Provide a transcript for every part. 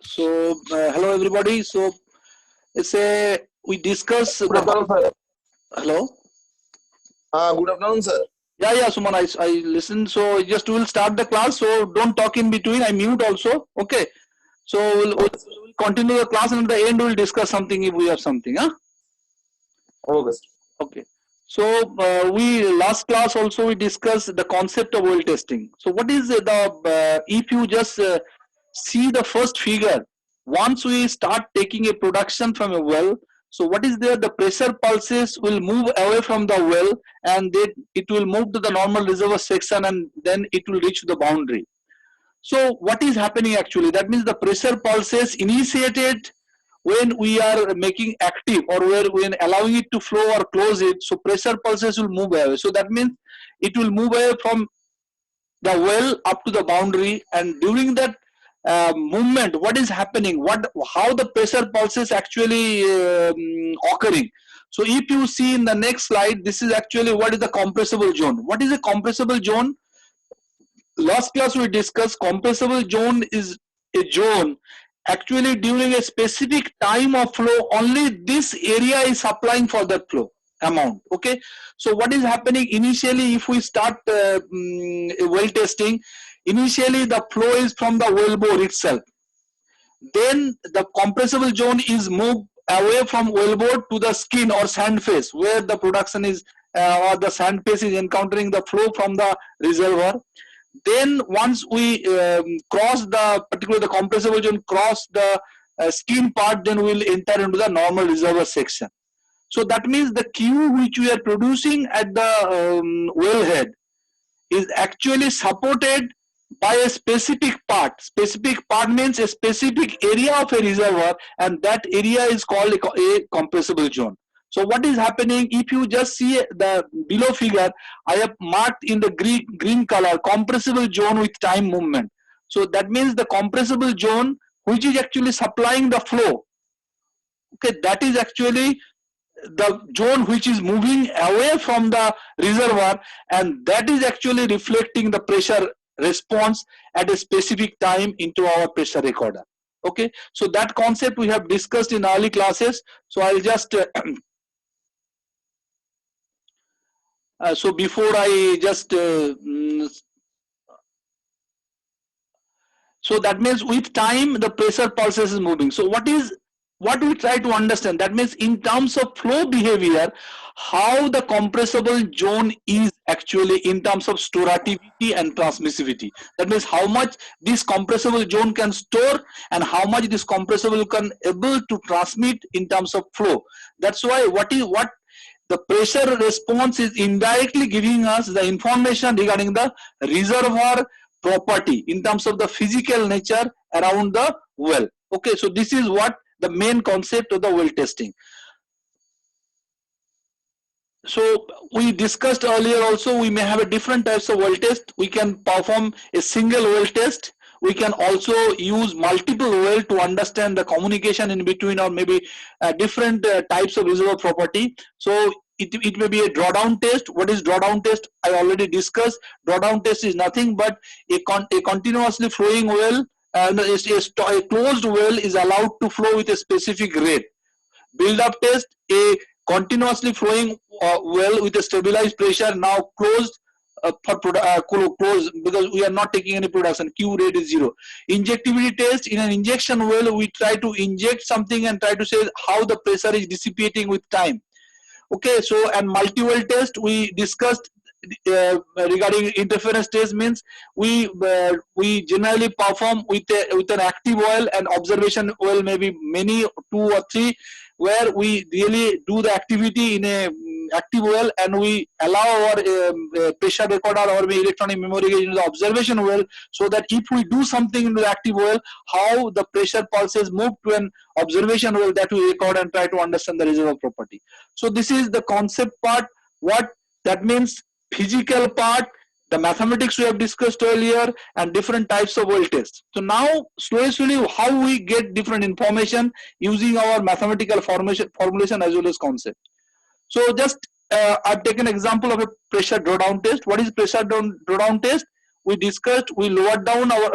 So, hello everybody. So, it's a we discuss Good the afternoon, sir. hello. Good afternoon, sir. Yeah, Suman. I listened. So just we'll start the class. So don't talk in between. I mute also. Okay. So Okay, sir. we'll continue the class, and at the end we'll discuss something if we have something. Huh? Okay, sir. Okay. So we last class also we discussed the concept of well testing. So what is the if you just see the first figure, once we start taking a production from a well, so what is there, the pressure pulses will move away from the well, and then it will move to the normal reservoir section, and then it will reach the boundary. So what is happening actually, that means the pressure pulses initiated when we are making active, or when allowing it to flow or close it, so pressure pulses will move away. So that means it will move away from the well up to the boundary, and during that movement, what is happening, how the pressure pulses actually occurring. So if you see in the next slide, this is actually what is the compressible zone. What is a compressible zone? Last class we discussed compressible zone is a zone actually during a specific time of flow, only this area is supplying for that flow amount. Okay, so what is happening initially, if we start well testing, initially the flow is from the wellbore itself, then the compressible zone is moved away from wellbore to the skin or sand face, where the production is or the sand face is encountering the flow from the reservoir. Then once we cross the particular the compressible zone, cross the skin part, then we'll enter into the normal reservoir section. So that means the Q which we are producing at the wellhead is actually supported by a specific part. Specific part means a specific area of a reservoir, and that area is called a compressible zone. So what is happening, if you just see the below figure, I have marked in the green color compressible zone with time movement. So that means the compressible zone which is actually supplying the flow, okay, that is actually the zone which is moving away from the reservoir, and that is actually reflecting the pressure response at a specific time into our pressure recorder. Okay, so that concept we have discussed in early classes. So I'll just so before I just so that means with time the pressure pulses is moving. So what we try to understand, that means in terms of flow behavior, how the compressible zone is actually in terms of storativity and transmissivity. That means how much this compressible zone can store and how much this compressible can able to transmit in terms of flow. That's why what the pressure response is indirectly giving us the information regarding the reservoir property in terms of the physical nature around the well. Okay, so this is what the main concept of the well testing. So we discussed earlier also, we may have a different types of well test. We can perform a single well test. We can also use multiple well to understand the communication in between, or maybe different types of reservoir property. So it may be a drawdown test. What is drawdown test? I already discussed. Drawdown test is nothing but a continuously flowing well, a closed well is allowed to flow with a specific rate. Build up test, a continuously flowing well with a stabilized pressure, now closed closed because we are not taking any production, Q rate is 0. Injectivity test, in an injection well we try to inject something and try to say how the pressure is dissipating with time. Okay, so and multi-well test we discussed regarding interference test, means we generally perform with an active well and observation well, maybe many 2 or 3, where we really do the activity in a active well, and we allow our pressure recorder or electronic memory gauge in the observation well, so that if we do something in the active well, how the pressure pulses move to an observation well, that we record and try to understand the reservoir property. So this is the concept part. What that means, physical part, the mathematics we have discussed earlier, and different types of well tests. So now slowly how we get different information using our mathematical formulation as well as concept. So just I've taken example of a pressure drawdown test. What is pressure drawdown test? we discussed, we lowered down our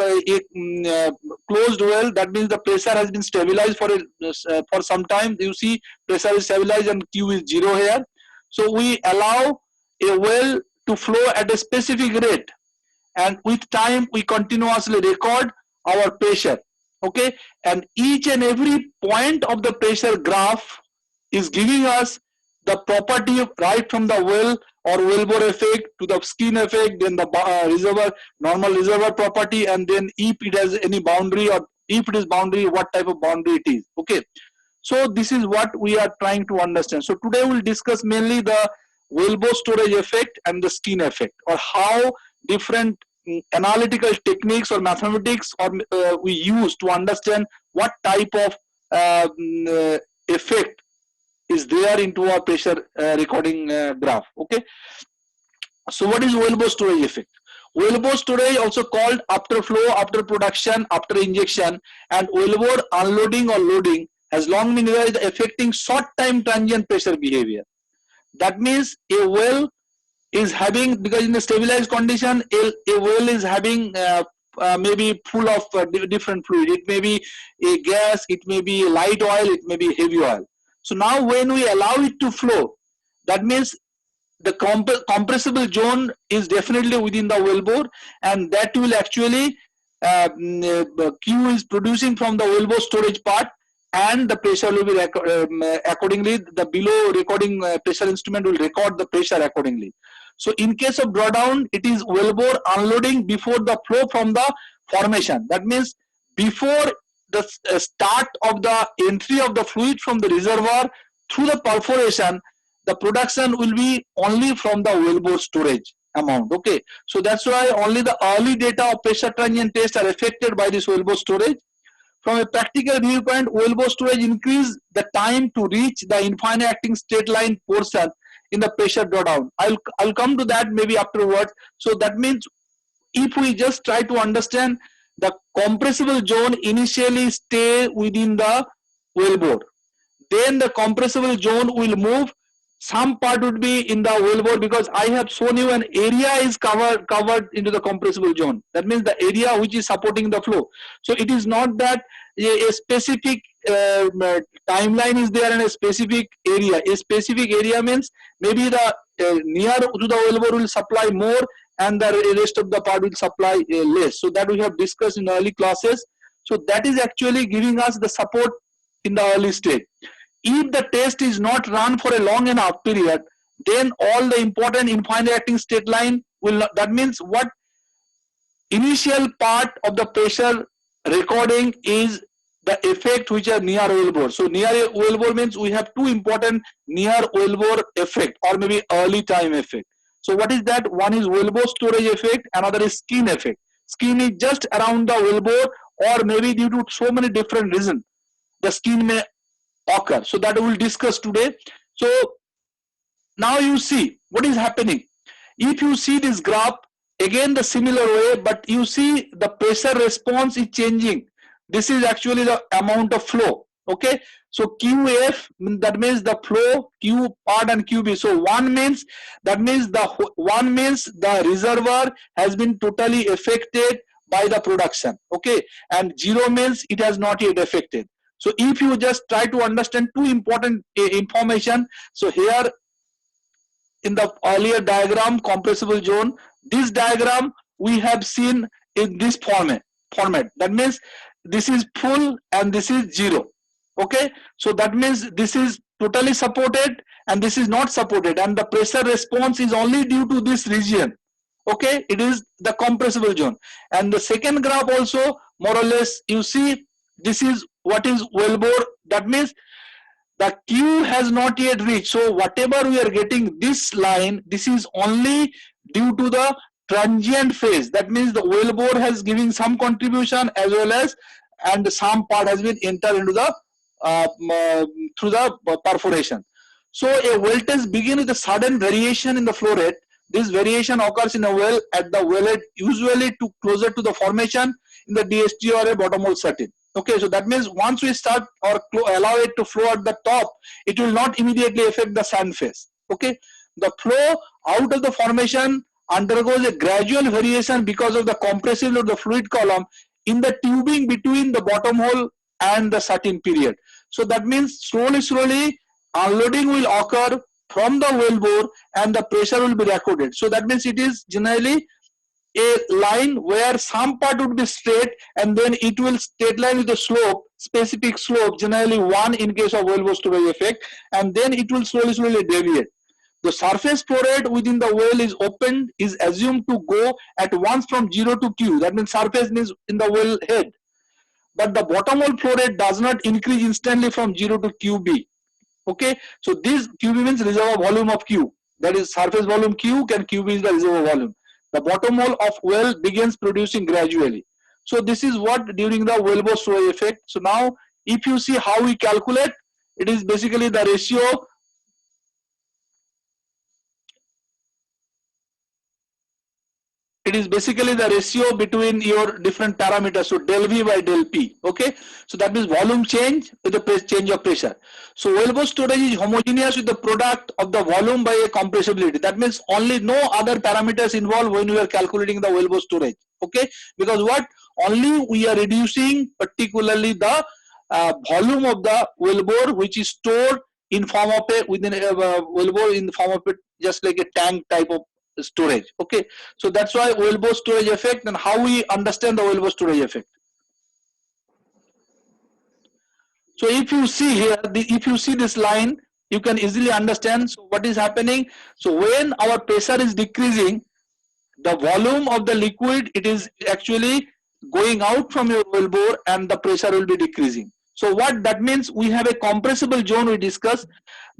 closed well. That means the pressure has been stabilized for some time. You see pressure is stabilized and Q is 0 here. So we allow a well to flow at a specific rate, and with time we continuously record our pressure. Okay, and each and every point of the pressure graph is giving us the property of, right from the well or Wellbore effect to the skin effect, then the reservoir, normal reservoir property, and then if it has any boundary, or if it is boundary, what type of boundary it is. Okay, so this is what we are trying to understand. So today we'll discuss mainly the Wellbore storage effect and the skin effect, or how different analytical techniques or mathematics or we use to understand what type of effect is there into our pressure recording graph. Okay, so what is Wellbore storage effect? Wellbore storage, also called after flow, after production, after injection, and Wellbore unloading or loading, has long been regarded affecting short time transient pressure behavior. That means a well is having, because in a stabilized condition, a well is having maybe full of different fluid. It may be a gas, it may be light oil, it may be heavy oil. So now when we allow it to flow, that means the compressible zone is definitely within the Wellbore, and that will actually Q is producing from the Wellbore storage part, and the pressure will be accordingly. The below recording pressure instrument will record the pressure accordingly. So in case of drawdown, it is Wellbore unloading before the flow from the formation. That means before the start of the entry of the fluid from the reservoir through the perforation, the production will be only from the Wellbore storage amount. Okay, so that's why only the early data of pressure transient test are affected by this Wellbore storage. From a practical viewpoint, Wellbore storage increase the time to reach the infinite acting straight line portion in the pressure drawdown. I'll come to that maybe afterwards. So that means if we just try to understand, the compressible zone initially stay within the Wellbore, then the compressible zone will move. Some part would be in the Wellbore, because I have shown you an area is covered into the compressible zone. That means the area which is supporting the flow. So it is not that a specific timeline is there and a specific area. A specific area means maybe the near to the Wellbore will supply more, and the rest of the part will supply less. So that we have discussed in early classes. So that is actually giving us the support in the early stage. If the test is not run for a long enough period, then all the important infinite acting straight line will not. That means what initial part of the pressure recording is the effect which are near Wellbore. So near Wellbore means we have two important near Wellbore effect, or maybe early time effect. So what is that? One is Wellbore storage effect, another is skin effect. Skin is just around the Wellbore, or maybe due to so many different reasons, the skin may occur. So that we will discuss today. So now you see what is happening. If you see this graph, again the similar way, but you see the pressure response is changing. This is actually the amount of flow. Okay, so QF, that means the flow, Q part and QB. So one means, that means the reservoir has been totally affected by the production. Okay, and 0 means it has not yet affected. So if you just try to understand two important information, so here in the earlier diagram, compressible zone, this diagram we have seen in this format. That means this is full and this is 0. Okay, so that means this is totally supported and this is not supported, and the pressure response is only due to this region. Okay, it is the compressible zone. And the second graph also more or less you see, this is what is Wellbore. That means the Q has not yet reached. So whatever we are getting this line, this is only due to the transient phase. That means the Wellbore has given some contribution as well as, and some part has been entered into the through the perforation. So a well test begins with a sudden variation in the flow rate. This variation occurs in a well at the wellhead, usually to closer to the formation in the DST or a bottom hole setting. Okay, so that means once we start or allow it to flow at the top, it will not immediately affect the sand phase. Okay, the flow out of the formation undergoes a gradual variation because of the compressible of the fluid column in the tubing between the bottom hole and the certain period. So that means slowly unloading will occur from the wellbore and the pressure will be recorded. So that means it is generally a line where some part would be straight and then it will straight line with the slope, specific slope, generally 1 in case of Wellbore storage effect, and then it will slowly deviate. The surface flow rate within the well is opened is assumed to go at once from 0 to Q. That means surface means in the well head. But the bottom hole flow rate does not increase instantly from 0 to QB. Okay, so this QB means reservoir volume of Q. That is surface volume Q, and QB is the reservoir volume. The bottom hole of well begins producing gradually. So this is what during the Wellbore storage effect. So now if you see how we calculate, it is basically the ratio. It is basically the ratio between your different parameters, so del V by del P. Okay, so that means volume change with the change of pressure. So Wellbore storage is homogeneous with the product of the volume by a compressibility. That means only no other parameters involved when we are calculating the Wellbore storage. Okay, because what only we are reducing particularly the volume of the Wellbore, which is stored in form of a within a Wellbore in the form of a just like a tank type of storage. Okay, so that's why Wellbore storage effect and how we understand the Wellbore storage effect. So if you see here, if you see this line, you can easily understand so what is happening. So when our pressure is decreasing, the volume of the liquid, it is actually going out from your wellbore and the pressure will be decreasing. So what that means, we have a compressible zone we discussed.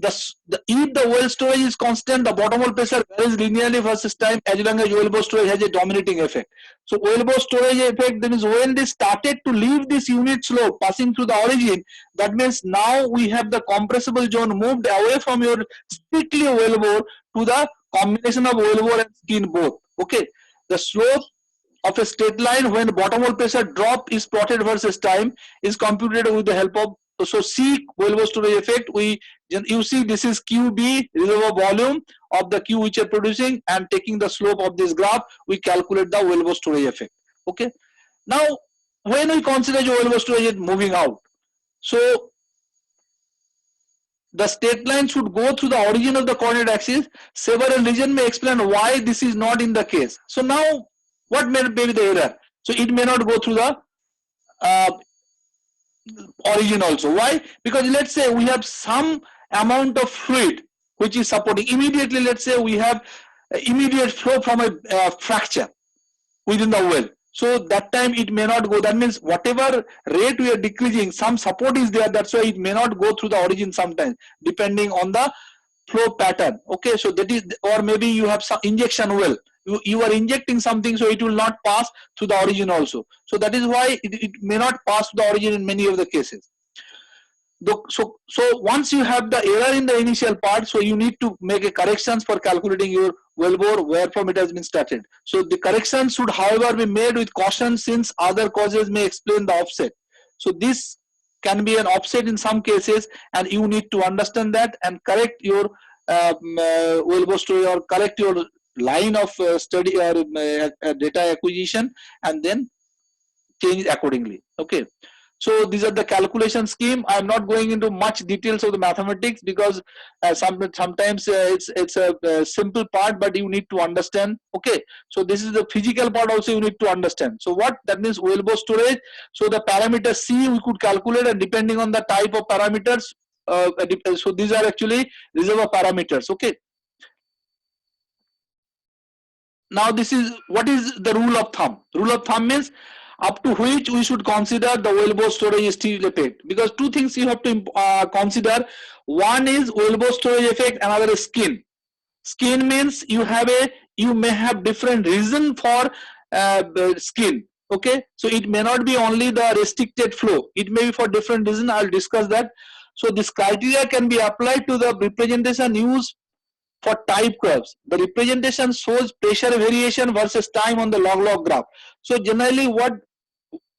If the well storage is constant, the bottom hole pressure varies linearly versus time as long as wellbore storage has a dominating effect. So wellbore storage effect, that is when they started to leave this unit slope passing through the origin, that means now we have the compressible zone moved away from your strictly wellbore to the combination of wellbore and skin both. Okay, the slope of a straight line when bottom hole pressure drop is plotted versus time is computed with the help of, so C Wellbore storage effect. You see this is QB reservoir volume of the Q which are producing, and taking the slope of this graph we calculate the Wellbore storage effect. Okay, now when we consider the Wellbore storage moving out, so the straight line should go through the origin of the coordinate axis. Several reasons may explain why this is not in the case. So now what may be the error? So it may not go through the uh, origin also. Why? Because let's say we have some amount of fluid which is supporting. Immediately, let's say we have immediate flow from a fracture within the well. So that time it may not go. That means whatever rate we are decreasing, some support is there. That's why it may not go through the origin sometimes, depending on the flow pattern. Okay, so that is, or maybe you have some injection well. You are injecting something, so it will not pass to the origin also. So that is why it may not pass to the origin in many of the cases. So once you have the error in the initial part, so you need to make a corrections for calculating your wellbore where from it has been started. So the correction should however be made with caution, since other causes may explain the offset. So this can be an offset in some cases, and you need to understand that and correct your wellbore story, or correct your line of study or data acquisition, and then change accordingly. Okay, so these are the calculation scheme. I am not going into much details of the mathematics because sometimes it's a simple part, but you need to understand. Okay, so this is the physical part also you need to understand. So what that means, Wellbore storage. So the parameter C we could calculate, and depending on the type of parameters, so these are actually reservoir parameters. Okay, now this is what is the rule of thumb. Rule of thumb means up to which we should consider the wellbore storage still effect, because two things you have to consider. One is wellbore storage effect, another is skin means you may have different reason for the skin. Okay, so it may not be only the restricted flow, it may be for different reason. I'll discuss that. So this criteria can be applied to the representation used for type curves. The representation shows pressure variation versus time on the log graph. So generally what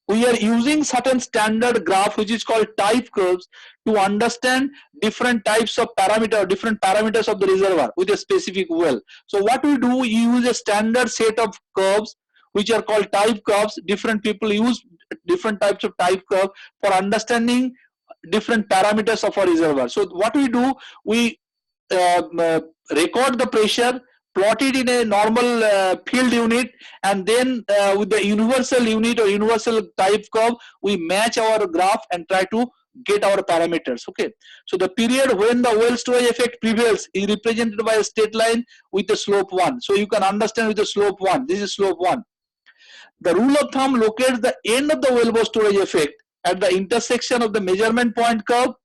we are using certain standard graph which is called type curves to understand different types of parameter, different parameters of the reservoir with a specific well. So what we do, we use a standard set of curves which are called type curves. Different people use different types of type curve for understanding different parameters of a reservoir. So what we do, we record the pressure, plot it in a normal field unit, and then with the universal unit or universal type curve, we match our graph and try to get our parameters. Okay, so the period when the well storage effect prevails is represented by a straight line with the slope 1. So you can understand with the slope 1, this is slope 1. The rule of thumb locates the end of the Wellbore storage effect at the intersection of the measurement point curve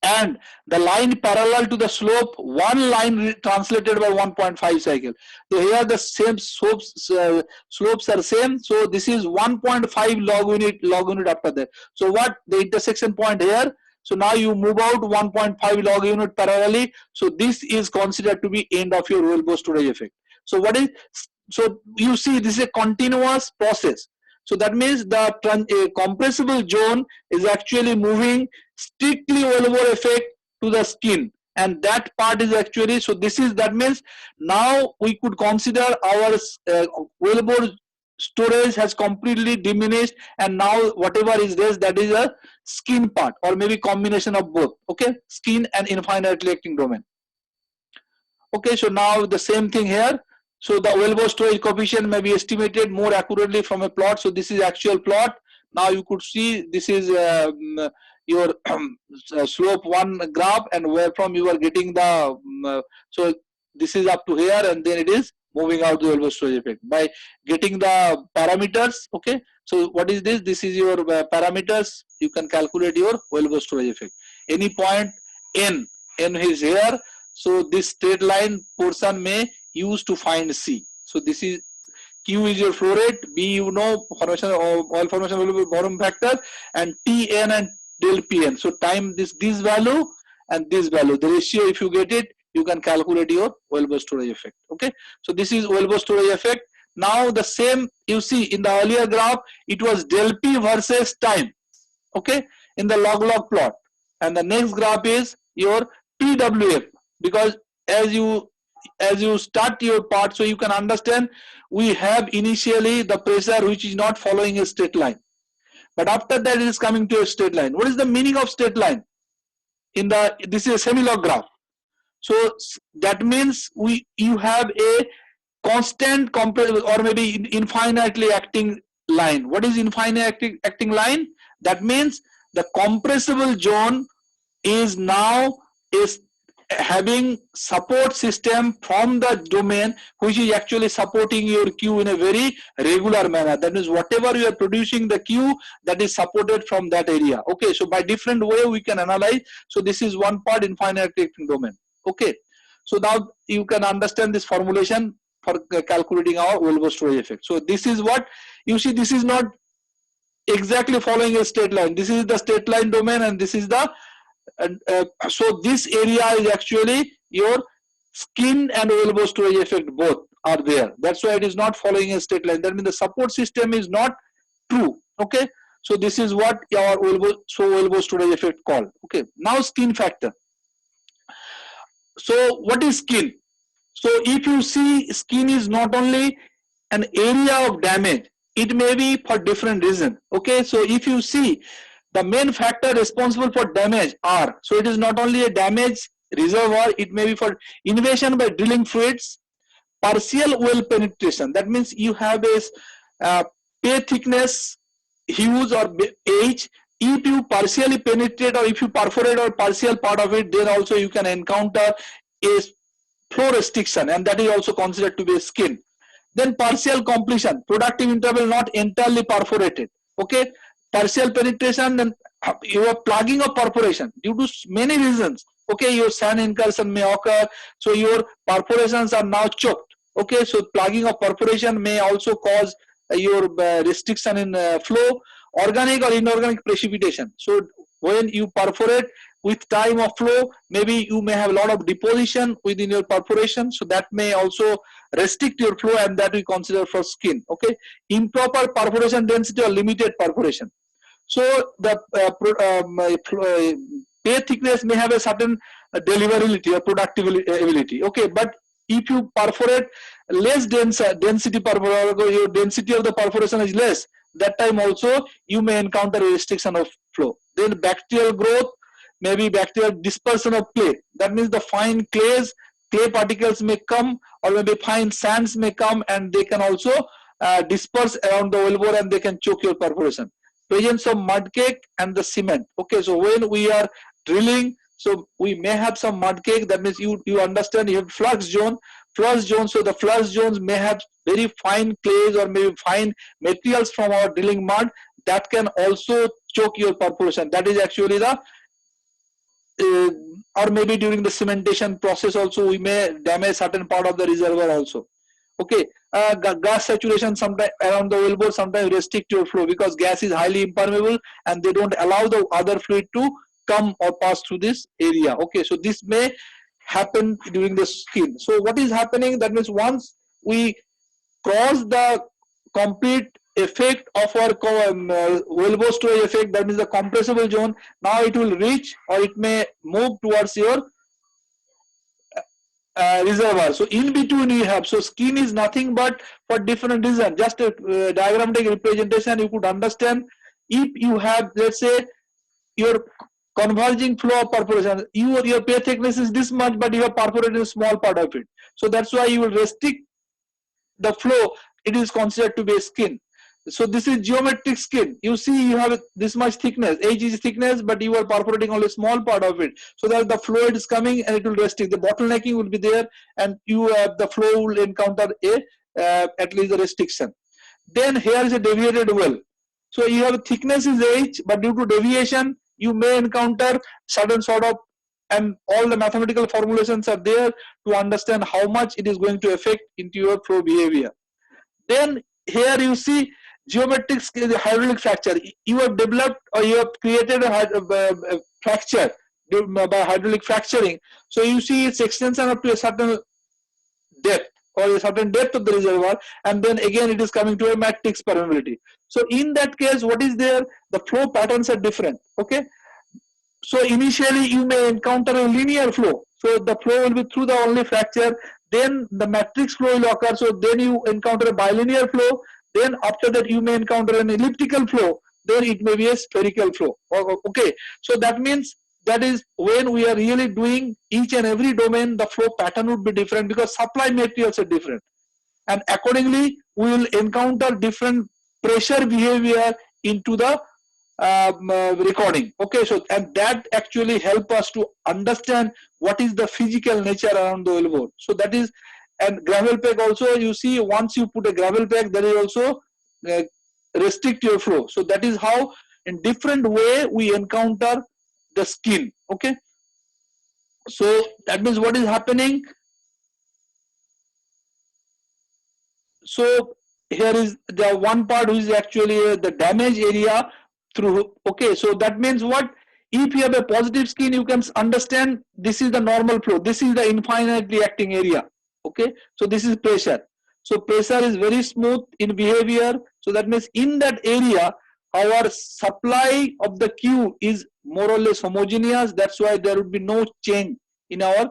and the line parallel to the slope, one line translated by 1.5 cycle. So here the same slopes are same. So this is 1.5 log unit after that. So what the intersection point here? So now you move out 1.5 log unit parallelly. So this is considered to be end of your Wellbore storage effect. So what is, so you see this is a continuous process. So that means the compressible zone is actually moving strictly Wellbore effect to the skin, and that part is actually, so this is, that means now we could consider our Wellbore storage has completely diminished, and now whatever is this, that is a skin part or maybe combination of both. Okay, skin and infinitely acting domain. Okay, so now the same thing here. So the Wellbore storage coefficient may be estimated more accurately from a plot. So this is actual plot. Now you could see this is your slope 1 graph, and where from you are getting the so this is up to here, and then it is moving out the Wellbore storage effect by getting the parameters. Okay, so what is this? This is your parameters. You can calculate your Wellbore storage effect. Any point n is here. So this straight line portion may use to find C. So this is Q is your flow rate, B you know formation oil formation volume factor, and Tn and del Pn. So time this value and this value, the ratio, if you get it, you can calculate your Wellbore storage effect. Okay, so this is Wellbore storage effect. Now the same you see in the earlier graph, it was del P versus time. Okay, in the log plot, and the next graph is your PWF, because as you start your part, so you can understand we have initially the pressure which is not following a straight line, but after that it is coming to a straight line. What is the meaning of straight line? In the, this is a semi-log graph. So that means you have a constant compressible or maybe infinitely acting line. What is infinitely acting line? That means the compressible zone is now having support system from the domain which is actually supporting your Q in a very regular manner. That means whatever you are producing the Q, that is supported from that area. Okay, so by different way we can analyze. So this is one part, infinitely acting domain. Okay, so now you can understand this formulation for calculating our Wellbore storage effect. So this is what you see, this is not exactly following a straight line. This is the straight line domain, and this is the so this area is actually your skin and Wellbore storage effect, both are there. That's why it is not following a straight line. That means the support system is not true. Okay, so this is what our Wellbore storage effect called. Okay, now skin factor. So what is skin? So if you see, skin is not only an area of damage, it may be for different reason. Okay, so if you see, the main factor responsible for damage are, so it is not only a damage reservoir, it may be for invasion by drilling fluids, partial well penetration. That means you have a pay thickness, hues or age. If you partially penetrate or if you perforate or partial part of it, then also you can encounter a flow restriction, and that is also considered to be a skin. Then partial completion, productive interval not entirely perforated. Okay, partial penetration, then you are plugging of perforation due to many reasons. Okay, your sand incursion may occur, so your perforations are now choked. Okay, so plugging of perforation may also cause your restriction in flow. Organic or inorganic precipitation. So when you perforate, with time of flow, maybe you may have a lot of deposition within your perforation, so that may also restrict your flow, and that we consider for skin. Okay, improper perforation density or limited perforation. So the pay thickness may have a certain deliverability or productivity. Okay, but if you perforate less density perforation, your density of the perforation is less, that time also you may encounter a restriction of flow. Then bacterial growth, maybe bacterial dispersion of clay. That means the fine clay particles may come, or maybe fine sands may come, and they can also disperse around the wellbore, and they can choke your perforation. Presence of mud cake and the cement. Okay, so when we are drilling, so we may have some mud cake. That means you understand, you have flux zone. So the flux zones may have very fine clays or maybe fine materials from our drilling mud that can also choke your perforation. That is actually the or maybe during the cementation process also we may damage certain part of the reservoir also. Okay, gas saturation sometimes around the wellbore sometimes restrict your flow, because gas is highly impermeable and they don't allow the other fluid to come or pass through this area. Okay, so this may happen during the skin. So what is happening, that means once we cross the complete effect of our Wellbore storage effect, that means the compressible zone, now it will reach or it may move towards your reservoir. So in between you have, so skin is nothing but for different reason. Just a diagrammatic representation you could understand. If you have, let's say, your converging flow of perforation, your pay thickness is this much, but you have perforated a small part of it. So that's why you will restrict the flow. It is considered to be a skin. So this is geometric skin. You see, you have this much thickness, H is thickness, but you are perforating only a small part of it, so that the fluid is coming and it will restrict. The bottlenecking will be there, and you the flow will encounter a at least a restriction. Then here is a deviated well. So you have thickness is H, but due to deviation, you may encounter certain sort of, and all the mathematical formulations are there to understand how much it is going to affect into your flow behavior. Then here you see geometric hydraulic fracture. You have developed or you have created a fracture by hydraulic fracturing. So you see its extension up to a certain depth or a certain depth of the reservoir, and then again it is coming to a matrix permeability. So in that case, what is there? The flow patterns are different. Okay. So initially you may encounter a linear flow. So the flow will be through the only fracture. Then the matrix flow will occur. So then you encounter a bilinear flow. Then after that you may encounter an elliptical flow. Then it may be a spherical flow. Okay. So that means that is when we are really doing each and every domain, the flow pattern would be different because supply materials are different. And accordingly, we will encounter different pressure behavior into the recording. Okay, so and that actually help us to understand what is the physical nature around the wellbore. So that is, and gravel pack also, you see, once you put a gravel pack, that is also restrict your flow. So that is how in different way we encounter the skin. Okay, so that means what is happening. So here is the one part which is actually the damage area through. Okay, so that means what? If you have a positive skin, you can understand this is the normal flow. This is the infinitely acting area. Okay, so this is pressure. So pressure is very smooth in behavior. So that means in that area, our supply of the Q is more or less homogeneous. That's why there would be no change in our.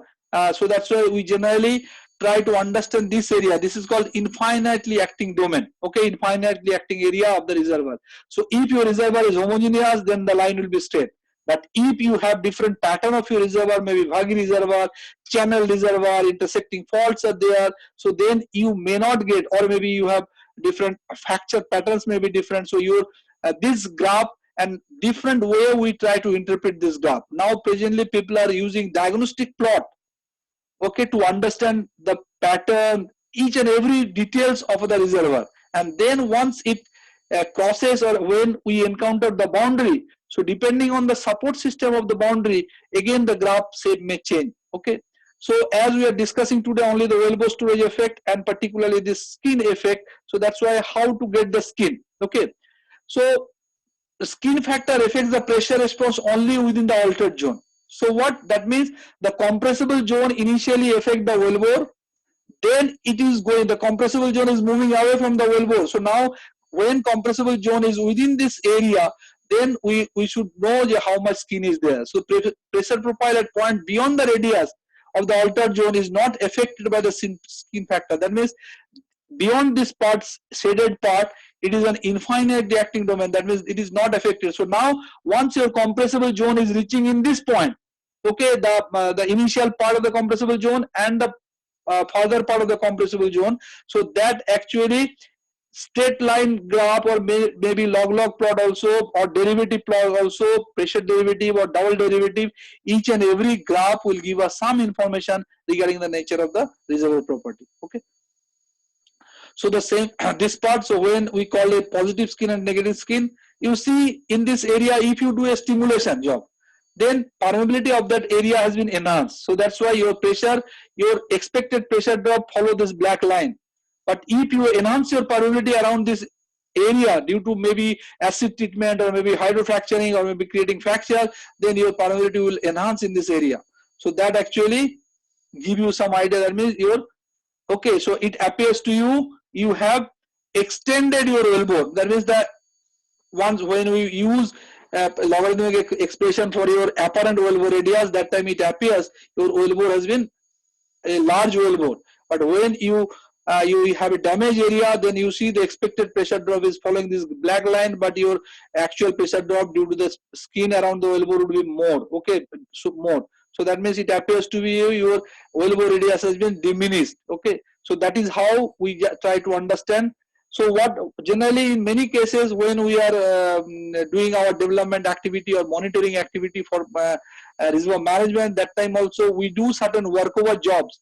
So that's why we generally try to understand this area. This is called infinitely acting domain. Okay, infinitely acting area of the reservoir. So if your reservoir is homogeneous, then the line will be straight. But if you have different pattern of your reservoir, maybe vaggy reservoir, channel reservoir, intersecting faults are there, so then you may not get, or maybe you have different fracture patterns may be different. So your this graph and different way we try to interpret this graph. Now presently people are using diagnostic plot, okay, to understand the pattern, each and every details of the reservoir. And then once it crosses or when we encounter the boundary, so depending on the support system of the boundary, again the graph shape may change. Okay, so as we are discussing today only the Wellbore storage effect and particularly the skin effect, so that's why how to get the skin. Okay, so the skin factor affects the pressure response only within the altered zone. So what that means, the compressible zone initially affect the wellbore, then it is going, the compressible zone is moving away from the wellbore. So now when compressible zone is within this area, then we should know how much skin is there. So pressure profile at point beyond the radius of the altered zone is not affected by the skin factor. That means beyond this part, shaded part, it is an infinite reacting domain. That means it is not affected. So now once your compressible zone is reaching in this point, okay, the initial part of the compressible zone and the further part of the compressible zone, so that actually straight line graph or maybe log plot also, or derivative plot also, pressure derivative or double derivative, each and every graph will give us some information regarding the nature of the reservoir property. Okay, so the same this part, so when we call it positive skin and negative skin, you see in this area, if you do a stimulation job, then permeability of that area has been enhanced. So that's why your pressure, your expected pressure drop follow this black line. But if you enhance your permeability around this area due to maybe acid treatment or maybe hydrofracturing or maybe creating fracture, then your permeability will enhance in this area. So that actually give you some idea. That means your, okay, so it appears to you, you have extended your wellbore. That means that once when we use logarithmic expression for your apparent wellbore radius, that time it appears your wellbore has been a large wellbore. But when you have a damage area, then you see the expected pressure drop is following this black line, but your actual pressure drop due to the skin around the wellbore would be more. Okay, so more. So that means it appears to be your wellbore radius has been diminished. Okay, so that is how we try to understand. So what generally in many cases when we are doing our development activity or monitoring activity for reservoir management, that time also we do certain workover jobs.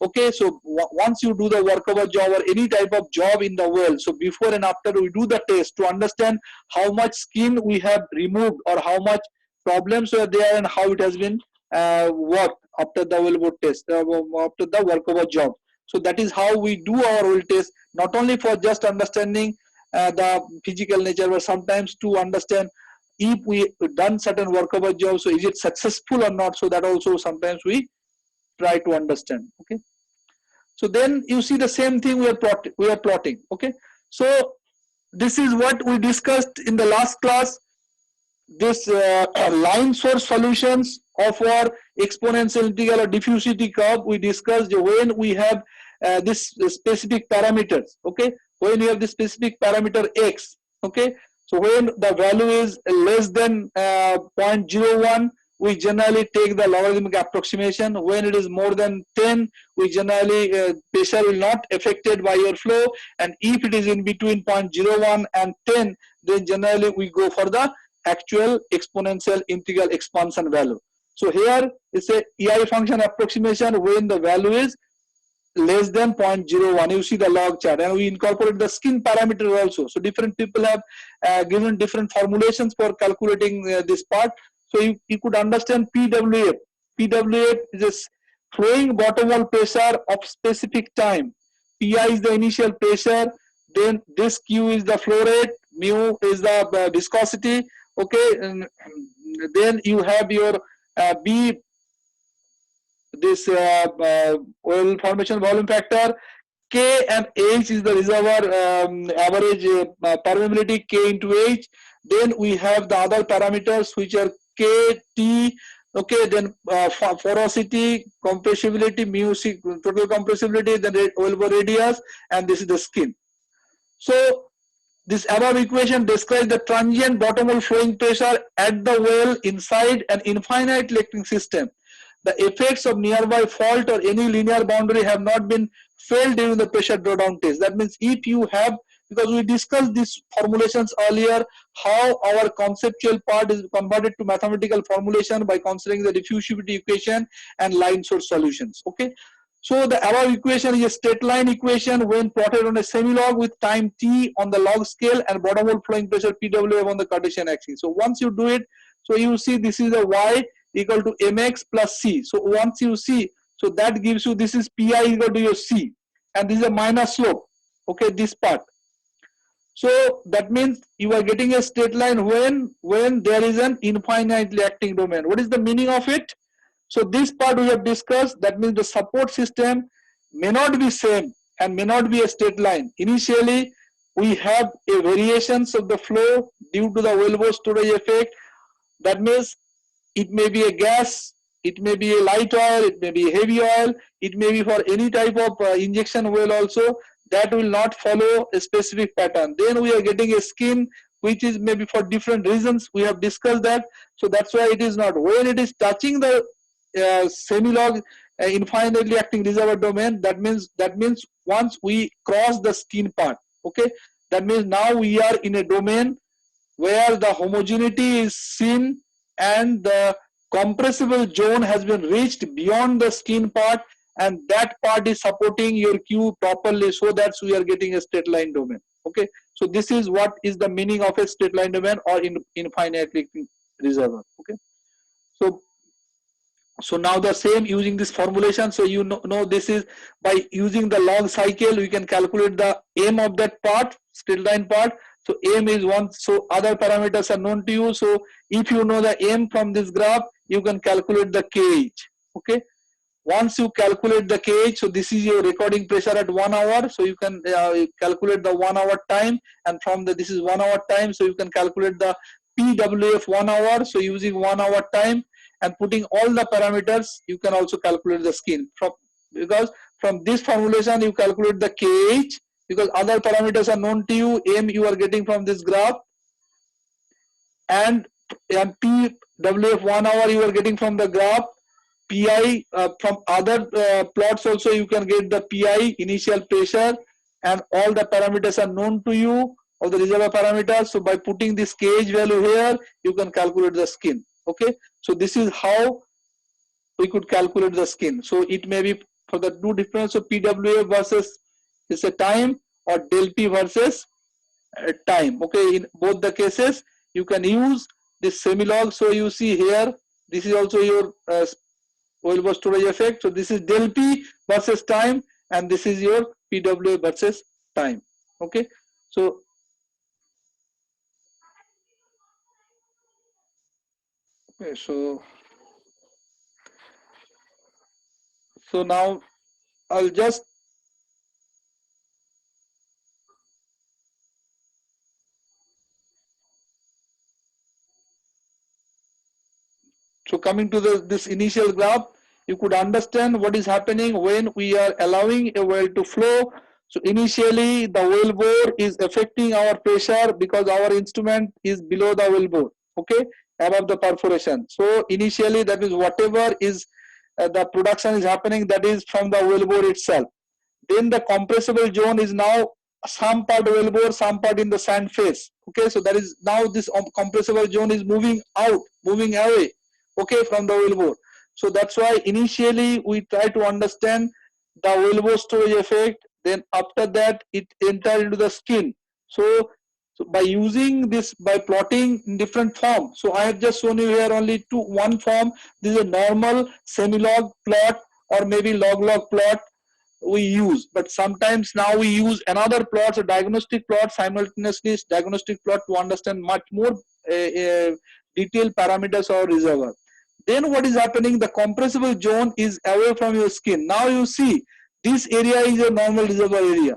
Okay, so once you do the workover job or any type of job in the well, so before and after we do the test to understand how much skin we have removed or how much problems were there and how it has been worked after the wellbore test, after the workover job. So that is how we do our well test, not only for just understanding the physical nature, but sometimes to understand if we done certain workover jobs, so is it successful or not. So that also sometimes we try to understand. Okay, so then you see the same thing we are plotting. Okay, so this is what we discussed in the last class, this line source solutions of our exponential integral or diffusivity curve. We discussed when we have this specific parameters. Okay, when you have the specific parameter x. Okay, so when the value is less than 0.01, we generally take the logarithmic approximation. When it is more than 10, we generally pressure will not affected by your flow, and if it is in between 0.01 and 10, then generally we go for the actual exponential integral expansion value. So here it's a EI function approximation when the value is less than 0.01. You see the log chart, and we incorporate the skin parameter also. So different people have given different formulations for calculating this part. So you could understand PWF. PWF is a flowing bottom wall pressure of specific time. PI is the initial pressure. Then this Q is the flow rate. Mu is the viscosity. Okay, and then you have your B, this oil formation volume factor. K and H is the reservoir average permeability, K into H. Then we have the other parameters which are K, T. Okay, then porosity, compressibility, mu C, total compressibility, then oil radius, and this is the skin. So this above equation describes the transient bottom hole flowing pressure at the well inside an infinite electric system. The effects of nearby fault or any linear boundary have not been felt during the pressure drawdown test. That means if you have, because we discussed these formulations earlier, how our conceptual part is converted to mathematical formulation by considering the diffusivity equation and line source solutions. Okay. So the above equation is a straight line equation when plotted on a semi-log with time t on the log scale and bottom hole flowing pressure PWF on the Cartesian axis. So once you do it, so you see this is a y equal to mx plus c. So once you see, so that gives you, this is pi equal to your c, and this is a minus slope. Okay, this part. So that means you are getting a straight line when there is an infinitely acting domain. What is the meaning of it? So this part we have discussed. That means the support system may not be same and may not be a straight line. Initially, we have a variations of the flow due to the Wellbore storage effect. That means it may be a gas, it may be a light oil, it may be heavy oil, it may be for any type of injection well also, that will not follow a specific pattern. Then we are getting a skin which is maybe for different reasons. We have discussed that. So that's why it is not. When it is touching the semi-log infinitely acting reservoir domain, that means once we cross the skin part, okay, that means now we are in a domain where the homogeneity is seen and the compressible zone has been reached beyond the skin part, and that part is supporting your Q properly, so that we are getting a straight line domain. Okay, so this is what is the meaning of a straight line domain or infinitely reservoir. Okay, so now the same using this formulation. So you know this is by using the log cycle we can calculate the m of that part, straight line part. So m is 1, so other parameters are known to you. So if you know the m from this graph, you can calculate the kh. Okay, once you calculate the kh, so this is your recording pressure at 1 hour, so you can calculate the 1 hour time, and from the this is 1 hour time, so you can calculate the PWF 1 hour. So using 1 hour time and putting all the parameters, you can also calculate the skin from, because from this formulation you calculate the kh, because other parameters are known to you. M you are getting from this graph, and PWF 1 hour you are getting from the graph. PI from other plots also you can get the PI, initial pressure, and all the parameters are known to you, all the reservoir parameters. So by putting this kh value here, you can calculate the skin. Okay, so this is how we could calculate the skin. So it may be for the two difference of PWA versus is a time, or del P versus time. Okay, in both the cases you can use this semi-log. So you see here, this is also your Wellbore storage effect. So this is del P versus time, and this is your PWA versus time. Okay, so okay, so now I'll just so coming to this initial graph, you could understand what is happening when we are allowing a well to flow. So initially the Wellbore is affecting our pressure because our instrument is below the Wellbore, okay, above the perforation. So initially that is whatever is the production is happening, that is from the Wellbore itself. Then the compressible zone is now some part Wellbore, some part in the sand face. Okay, so that is now this compressible zone is moving out, moving away, okay, from the Wellbore. So that's why initially we try to understand the Wellbore storage effect. Then after that it enters into the skin. So by using this, by plotting in different form. So I have just shown you here only one form. This is a normal semi-log plot or maybe log-log plot we use, but sometimes now we use another plots, a diagnostic plot, simultaneously diagnostic plot, to understand much more detailed parameters of reservoir. Then what is happening, the compressible zone is away from your skin. Now you see this area is a normal reservoir area.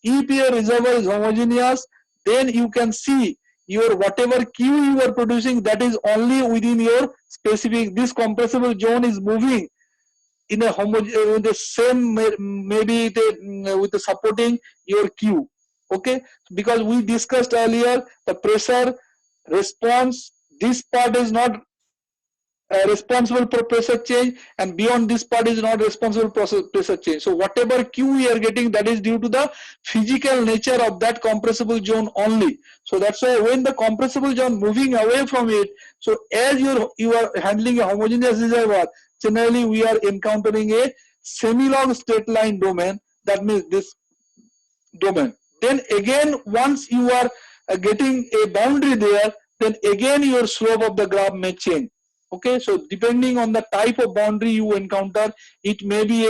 If your reservoir is homogeneous, then you can see your whatever Q you are producing, that is only within your specific, this compressible zone is moving in a with the same, maybe with the supporting your Q. Okay, because we discussed earlier the pressure response, this part is not responsible for pressure change, and beyond this part is not responsible for pressure change. So whatever Q we are getting, that is due to the physical nature of that compressible zone only. So that's why when the compressible zone moving away from it, so as you are handling a homogeneous reservoir, generally we are encountering a semi-log straight line domain. That means this domain. Then again, once you are getting a boundary there, then again your slope of the graph may change. Okay, so depending on the type of boundary you encounter, it may be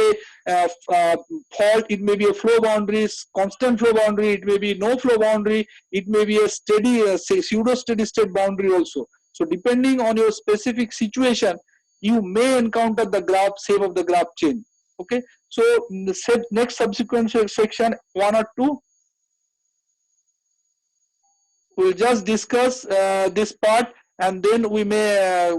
a fault, it may be a flow boundary, constant flow boundary, it may be no flow boundary, it may be a steady, say pseudo steady state boundary also. So depending on your specific situation, you may encounter the graph shape of the graph change. Okay, so in the next subsequent section 1 or 2, we'll just discuss this part, and then we may